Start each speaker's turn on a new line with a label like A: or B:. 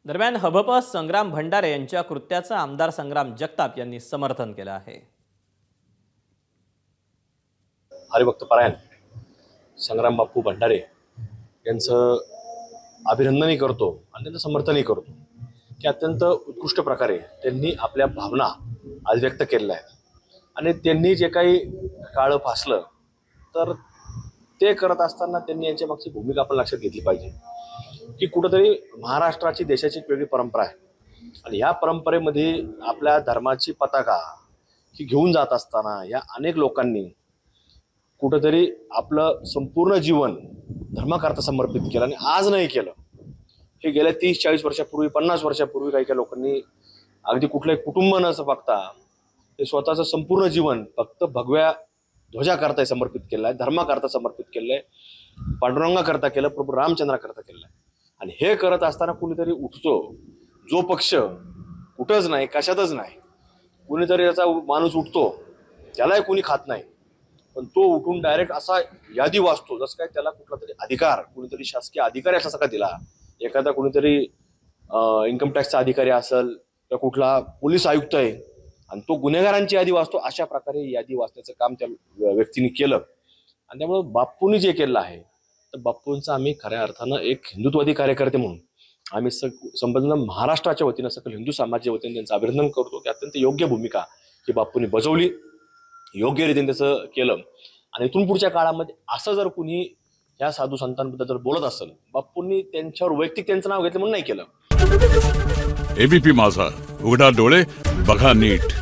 A: दरम्यान हबप संग्राम भंडारे यांच्या कृत्याचं आमदार संग्राम जगताप यांनी समर्थन केलं आहे।
B: हरिभक्त परायण संग्राम बापू भंडारे यांचं अभिनंदनही करतो आणि त्यांचं समर्थनही करतो की अत्यंत उत्कृष्ट प्रकारे त्यांनी आपल्या भावना आज व्यक्त केलेल्या आहेत आणि त्यांनी जे काही काळं फासलं तर ते करत असताना त्यांनी यांच्या मागची भूमिका आपण लक्षात घेतली पाहिजे की कुठंतरी महाराष्ट्राची देशाची एक वेगळी परंपरा आहे आणि ह्या परंपरेमध्ये आपल्या धर्माची पताका ही घेऊन जात असताना या अनेक लोकांनी कुठंतरी आपलं संपूर्ण जीवन धर्माकरता समर्पित केलं आणि आज नाही केलं। हे गेल्या 30-40 वर्षापूर्वी 50 वर्षापूर्वी काही लोकांनी अगदी कुठलंही कुटुंब न बघता ते स्वतःचं संपूर्ण जीवन फक्त भगव्या ध्वजाकरता समर्पित केलं आहे, धर्माकरता समर्पित केलं आहे, पांडुरंगाकरता केलं, प्रभू रामचंद्राकरता केलं आहे। आणि हे करत असताना कुणीतरी उठतो, जो पक्ष कुठंच नाही कशातच नाही, कुणीतरी याचा माणूस उठतो त्यालाही कुणी खात नाही, पण तो उठून डायरेक्ट असा यादी वाचतो जसं काय त्याला कुठला तरी अधिकार कुणीतरी शासकीय अधिकारी असा का दिला, एखादा कुणीतरी इन्कम टॅक्सचा अधिकारी असेल किंवा कुठला पोलीस आयुक्त आहे आणि तो गुन्हेगारांची यादी वाचतो। अशा प्रकारे यादी वाचण्याचं काम त्या व्यक्तीने केलं आणि त्यामुळे बापूंनी जे केलं आहे तर बापूंचं आम्ही खऱ्या अर्थानं एक हिंदुत्ववादी कार्यकर्ते म्हणून आम्ही संपूर्ण महाराष्ट्राच्या वतीनं सकल हिंदू समाजाच्या वतीने त्यांचं अभिनंदन करतो की अत्यंत योग्य भूमिका ही बापूंनी बजावली, योग्य रीतीने त्याचं केलं आणि इथून पुढच्या काळामध्ये असं जर कुणी या साधू संतांबद्दल जर बोलत असेल, बापूंनी त्यांच्यावर वैयक्तिक त्यांचं नाव घेतलं म्हणून नाही केलं।
C: एबीपी माझा, उघडा डोळे बघा नीट।